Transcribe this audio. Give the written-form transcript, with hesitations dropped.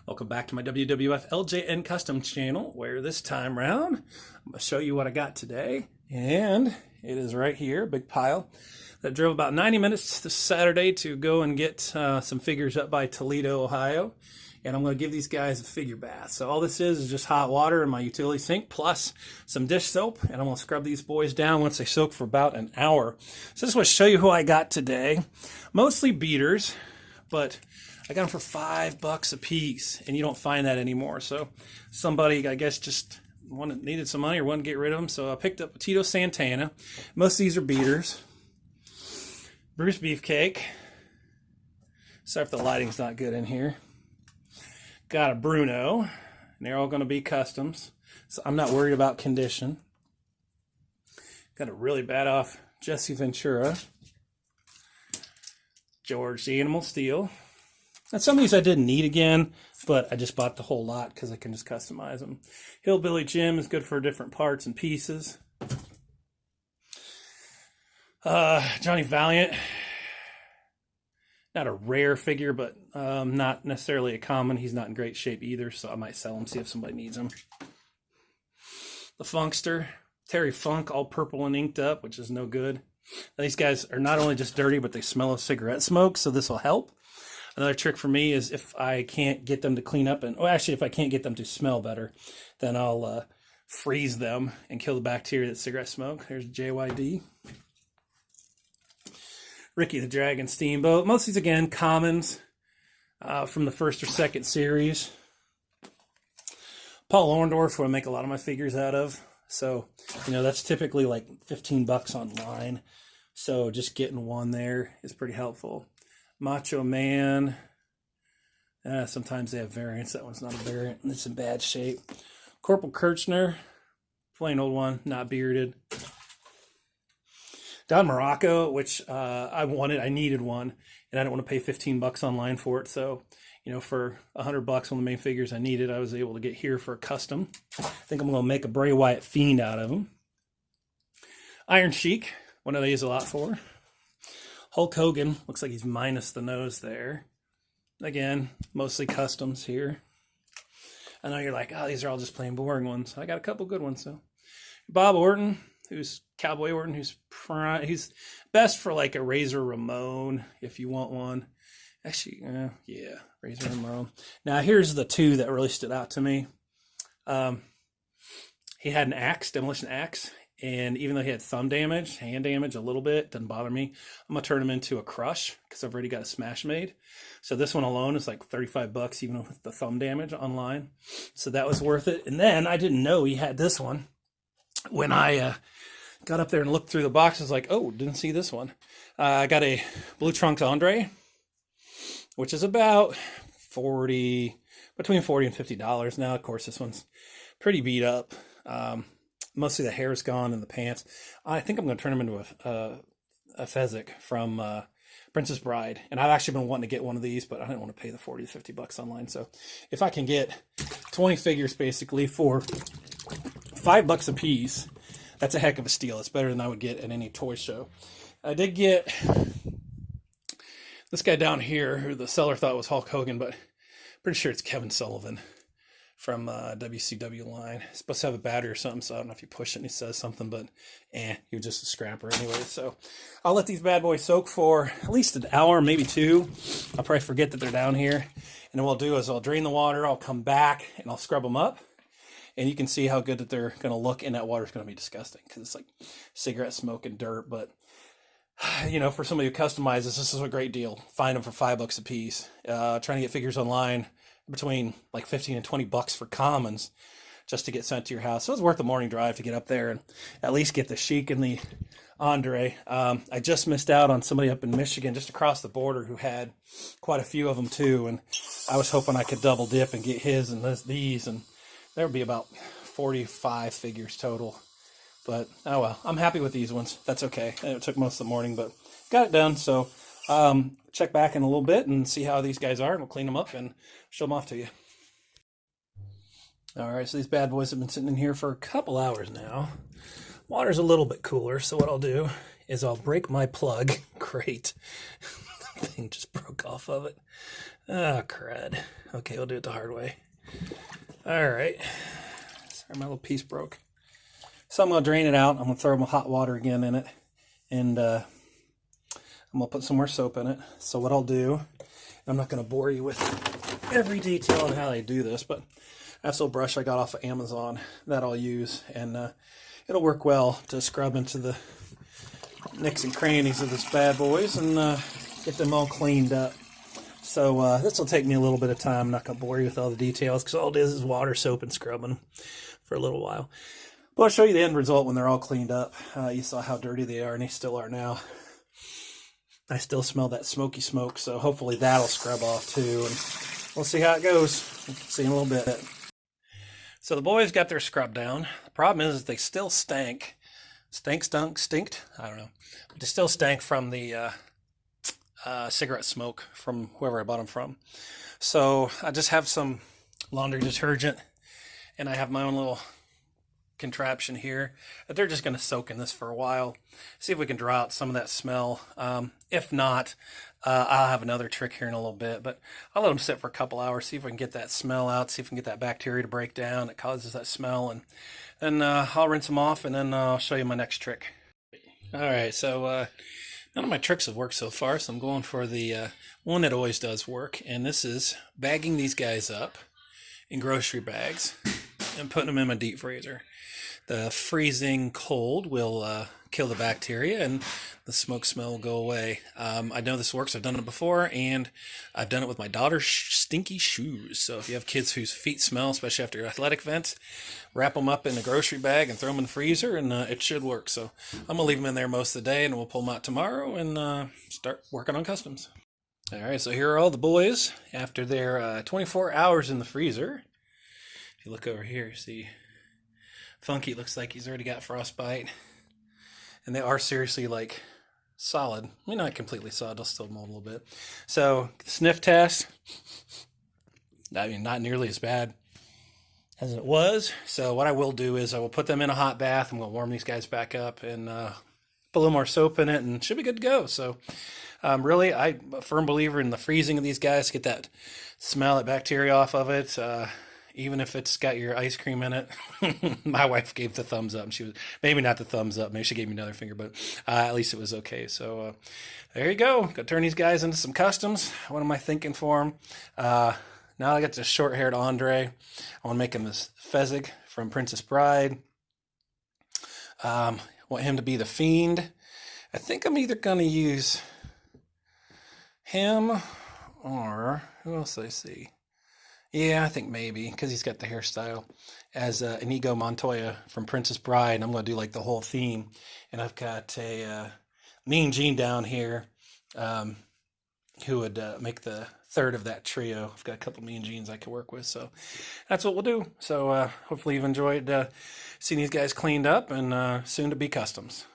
Welcome back to my WWF LJN custom channel, where this time round I'm going to show you what I got today. And it is right here, big pile. That drove about 90 minutes this Saturday to go and get some figures up by Toledo, Ohio. And I'm going to give these guys a figure bath. So all this is just hot water in my utility sink plus some dish soap. And I'm going to scrub these boys down once they soak for about an hour. So I just want to show you who I got today. Mostly beaters, but I got them for $5 a piece, and you don't find that anymore. So somebody, I guess, just needed some money or wanted to get rid of them. So I picked up a Tito Santana. Most of these are beaters. Bruce Beefcake. Sorry if the lighting's not good in here. Got a Bruno, and they're all going to be customs, so I'm not worried about condition. Got a really bad off Jesse Ventura. George the Animal Steel. And some of these I didn't need again, but I just bought the whole lot because I can just customize them. Hillbilly Jim is good for different parts and pieces. Johnny Valiant. Not a rare figure, but not necessarily a common. He's not in great shape either, so I might sell him, see if somebody needs him. The Funkster. Terry Funk, all purple and inked up, which is no good. Now, these guys are not only just dirty, but they smell of cigarette smoke, so this will help. Another trick for me is if I can't get them to clean up, and actually if I can't get them to smell better, then I'll freeze them and kill the bacteria that cigarette smoke. There's JYD. Ricky the Dragon Steamboat. Most of these, again, commons from the first or second series. Paul Orndorff, who I make a lot of my figures out of. So, you know, that's typically like $15 online. So just getting one there is pretty helpful. Macho Man. Sometimes they have variants. That one's not a variant. It's in bad shape. Corporal Kirchner. Plain old one, not bearded. Don Morocco, which I needed one, and I don't want to pay $15 online for it. So, you know, for $100 on the main figures I needed, I was able to get here for a custom. I think I'm going to make a Bray Wyatt Fiend out of him. Iron Sheik, one of these a lot for. Hulk Hogan, looks like he's minus the nose there. Again, mostly customs here. I know you're like, oh, these are all just plain boring ones. I got a couple good ones, though. Bob Orton, who's Cowboy Orton, he's best for like a Razor Ramon if you want one. Actually, yeah, Razor Ramon. Now, here's the two that really stood out to me. He had an axe, demolition axe, and even though he had thumb damage, hand damage a little bit, doesn't bother me. I'm going to turn him into a crush because I've already got a smash made. So this one alone is like $35 even with the thumb damage online. So that was worth it. And then I didn't know he had this one. When I got up there and looked through the box, I was like, oh, didn't see this one. I got a Blue Trunks Andre, which is about between $40 and $50 now. Of course, this one's pretty beat up. Mostly the hair's gone and the pants. I think I'm going to turn him into a Fezzik from Princess Bride. And I've actually been wanting to get one of these, but I didn't want to pay the $40 to $50 online. So if I can get 20 figures basically for $5 a piece, that's a heck of a steal. It's better than I would get at any toy show. I did get this guy down here who the seller thought was Hulk Hogan, but pretty sure it's Kevin Sullivan from WCW line. He's supposed to have a battery or something, so I don't know if you push it and he says something, but he was just a scrapper anyway. So I'll let these bad boys soak for at least an hour, maybe two. I'll probably forget that they're down here. And then what I'll do is I'll drain the water, I'll come back, and I'll scrub them up. And you can see how good that they're going to look, and that water's going to be disgusting because it's like cigarette smoke and dirt. But, you know, for somebody who customizes, this is a great deal. Find them for $5 a piece. Trying to get figures online between like $15 and $20 for commons just to get sent to your house. So it was worth the morning drive to get up there and at least get the Sheik and the Andre. I just missed out on somebody up in Michigan just across the border who had quite a few of them too. And I was hoping I could double dip and get his and these, and there would be about 45 figures total. But, oh well, I'm happy with these ones. That's okay. It took most of the morning, but got it done. So check back in a little bit and see how these guys are, and we'll clean them up and show them off to you. All right, so these bad boys have been sitting in here for a couple hours now. Water's a little bit cooler, so what I'll do is I'll break my plug. Great. The thing just broke off of it. Oh, crud. Okay, we'll do it the hard way. All right. Sorry, my little piece broke. So I'm going to drain it out. I'm going to throw my hot water again in it. And I'm going to put some more soap in it. So what I'll do, I'm not going to bore you with every detail on how they do this, but I have a brush I got off of Amazon that I'll use. And it'll work well to scrub into the nicks and crannies of this bad boys and get them all cleaned up. So this will take me a little bit of time. I'm not going to bore you with all the details because all it is water, soap, and scrubbing for a little while. But I'll show you the end result when they're all cleaned up. You saw how dirty they are, and they still are now. I still smell that smoky smoke, so hopefully that'll scrub off too. And we'll see how it goes. We'll see in a little bit. So the boys got their scrub down. The problem is they still stank. Stinked? I don't know. But they still stank from the cigarette smoke from whoever I bought them from. So I just have some laundry detergent, and I have my own little contraption here. They're just going to soak in this for a while, see if we can draw out some of that smell. If not, I'll have another trick here in a little bit, but I'll let them sit for a couple hours, see if we can get that smell out, see if we can get that bacteria to break down that causes that smell, and then I'll rinse them off, and then I'll show you my next trick. All right, so none of my tricks have worked so far, so I'm going for the one that always does work, and this is bagging these guys up in grocery bags and putting them in my deep freezer. The freezing cold will kill the bacteria, and the smoke smell will go away. I know this works. I've done it before, and I've done it with my daughter's stinky shoes. So if you have kids whose feet smell, especially after athletic events, wrap them up in a grocery bag and throw them in the freezer, and it should work. So I'm going to leave them in there most of the day, and we'll pull them out tomorrow and start working on customs. All right, so here are all the boys after their 24 hours in the freezer. If you look over here, you see Funky looks like he's already got frostbite. And they are seriously like solid. I mean, not completely solid, they'll still mold a little bit. So, sniff test. I mean, not nearly as bad as it was. So what I will do is I will put them in a hot bath. I'm going to warm these guys back up and put a little more soap in it, and should be good to go. So really, I'm a firm believer in the freezing of these guys to get that smell, that bacteria off of it. Even if it's got your ice cream in it. My wife gave the thumbs up. And she was, maybe not the thumbs up. Maybe she gave me another finger, but at least it was okay. So there you go. Got to turn these guys into some customs. What am I thinking for them? Now I got this short-haired Andre. I want to make him this Fezzik from Princess Bride. Want him to be the Fiend. I think I'm either going to use him or who else do I see? Yeah, I think maybe, because he's got the hairstyle, as Inigo Montoya from Princess Bride. I'm going to do like the whole theme. And I've got a Mean Gene down here who would make the third of that trio. I've got a couple Mean Genes I could work with. So that's what we'll do. So hopefully you've enjoyed seeing these guys cleaned up and soon to be customs.